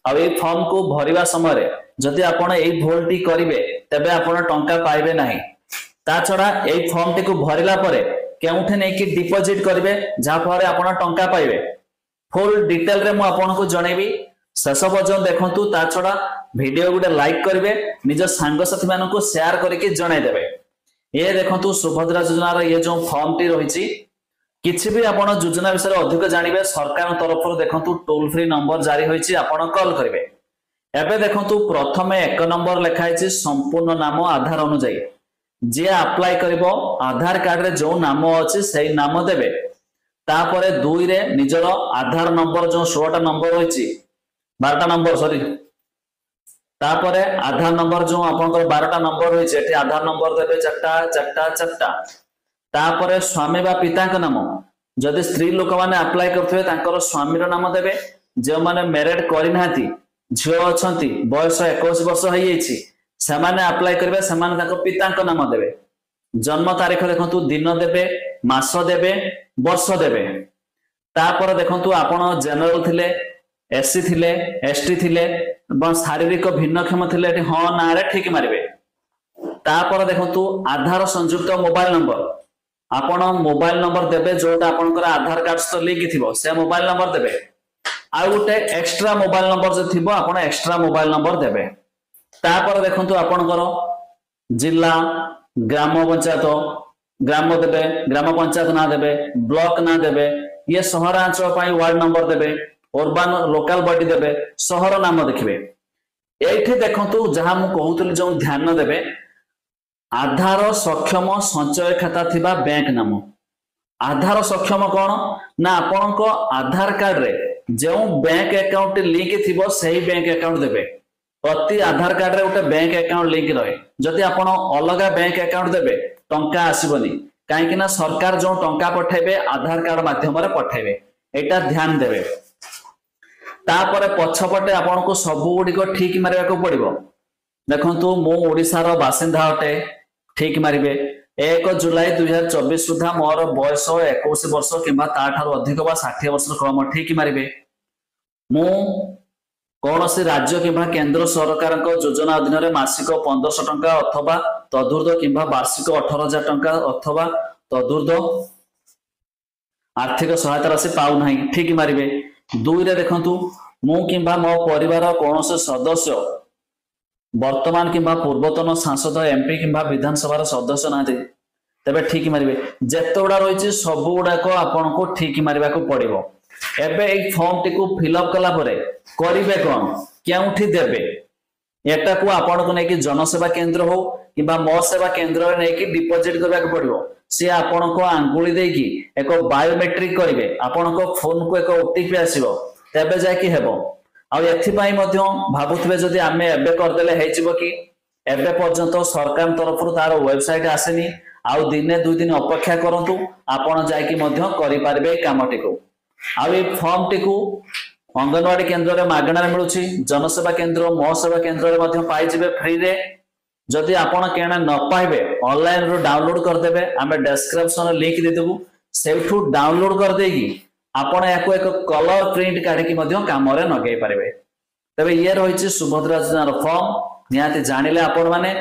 आ form को भरिबा समय जदि आपण एई भूलटी करिवे तबे आपण टंका पाइबे नाही। ता छडा एई फॉर्म टी को भरिला परे केउठे नै कि डिपॉजिट करिवे जा फळे आपण टंका पाइबे। फुल डिटेल रे मु आपण को जणेबी शेष पर्यंत देखंतु। ता छडा वीडियो गुटे लाइक करिवे निज सांग साथी मानन को शेयर करके जणाई देबे। ये देखंतु सुभद्रा योजना रे ये जो फॉर्म टी रहिछि किछि भी आपण योजना विषय अधिक जानिबे सरकार तरफ देखंतु टोल फ्री नंबर जारी होईछि आपण कॉल करिवे। एबे देखंतु प्रथमे 1 नंबर लिखाइछि संपूर्ण नाम आधार अनुसार जे अप्लाई करिवो आधार कार्ड रे जो नाम अछि सेही नाम देबे। तापरे 2 रे निजर आधार नंबर जो 16टा नंबर होईछि 12टा नंबर सॉरी तापरे आधार नंबर जो आपनकर 12टा नंबर होईछि एठी आधार नंबर देबे 4टा। तापरे स्वामी बा पिता का नाम जदि स्त्री लोक माने अप्लाई करथवे तांकर स्वामी रो नाम देबे। जे माने मैरिड करि नाथि झियो अछंती बयस 21 वर्ष होई जाईछि से माने अप्लाई करबे से माने तांकर पिता का नाम देबे। जन्म तारीख देखंतु दिन देबे मास देबे वर्ष देबे। तापर देखंतु आपण जनरल थिले एससी थिले एसटी थिले बन शारीरिक भिन्नक्षम थिले एठी हां ना रे ठीक मारिबे। तापर देखंतु आधार संयुक्त मोबाइल नंबर आपण मोबाइल नंबर देबे जोटा आपनकर आधार कार्ड सहित लिंक थिबो से मोबाइल नंबर देबे। आ गोटे एक्स्ट्रा मोबाइल नंबर जे थिबो आपण एक्स्ट्रा मोबाइल नंबर देबे। तापर देखंतु आपनकर जिला ग्राम पंचायत ग्राम देबे ग्राम पंचायत ना देबे ब्लॉक ना देबे। ये सहरांचल पई वार्ड नंबर देबे अर्बन लोकल बॉडी देबे शहर नाम देखिबे। एठी देखंतु जहां मु कहउतली जो ध्यान देबे आधार सक्षम संचय खाता थिबा बैंक नाम। आधार सक्षम कौन ना आपनको आधार कार्ड रे जो बैंक अकाउंट लिंक थिबो सही बैंक अकाउंट देबे। प्रति आधार कार्ड रे उटे बैंक अकाउंट लिंक रहे। जदि आपण अलगा बैंक अकाउंट देबे टंका आसीबनी काहे कि ना सरकार जो टंका पठाइबे आधार कार्ड माध्यम रे पठाइबे एटा ध्यान देबे। तापरे पछपटे आपनको सब गुडी को ठीक मारिबा को पड़िबो। देखंतु मो ओडिसा रो बासिंदा हटे ठीक मारिबे। 1 जुलाई 2024 सुधा मोर बयस 21 वर्ष किंबा ताठारो अधिक बा 60 वर्ष क्रम ठीक मारिबे। मु कौनसी राज्य किंबा केंद्र सरकार योजना अधीन रे मासिक 1500 टंका अथवा तदुर्ध किंबा वार्षिक 18000 टंका अथवा तदुर्ध आर्थिक सहायता राशि पाउ नाही ठीक मारिबे। 2 रे देखंतु मु किंबा मो परिवार कौनसी सदस्य वर्तमान किंबा पूर्वतन सांसद एमपी किंबा विधानसभा सदस्य ना तेबे ठीक मारिबे। जेते गुडा रही सब गुड़ाक आपन को ठीक मारिबा को पड़िबो। एबे एक फॉर्म टी को फिलअप कला परे करिवे कोन केउठी देबे एटा को आपन को नै कि जनसेवा केंद्र हो किंबा मो सेवा केंद्र रे नै कि डिपॉजिट करबा को पड़िबो। से आपन को आंगुली दे कि एक बायोमेट्रिक करिवे आपन को फोन को एक ओटीपी आसीबो तेबे जाय कि हेबो। आ एथिपाई मध्य भाबुथबे जदि आमे एबे करदेले हेचिबो कि एबे पर्यंत सरकार तरफ तार वेबसाइट आसेनी आउ दिने 2 दिन अपेक्षा करंतु आपण जाय कि मध्य करि पारबे कामटी को। आ ए फॉर्म टी को अंगनवाड़ी केंद्र रे मागणा रे मिलुछि जनसेवा केंद्र मो सेवा केंद्र रे मध्य पाई जिवे फ्री रे। जदि आपण केना न पाइबे ऑनलाइन रो डाउनलोड कर देबे आमे डिस्क्रिप्शन लिंक दे देबु सेठू डाउनलोड कर देगी आपण याको एक कलर प्रिंट काढी कि मध्य काम रे नगेई पारिबे। तबे ये रहिछि सुभद्रा योजना रो फॉर्म नियाते जानिले आपण माने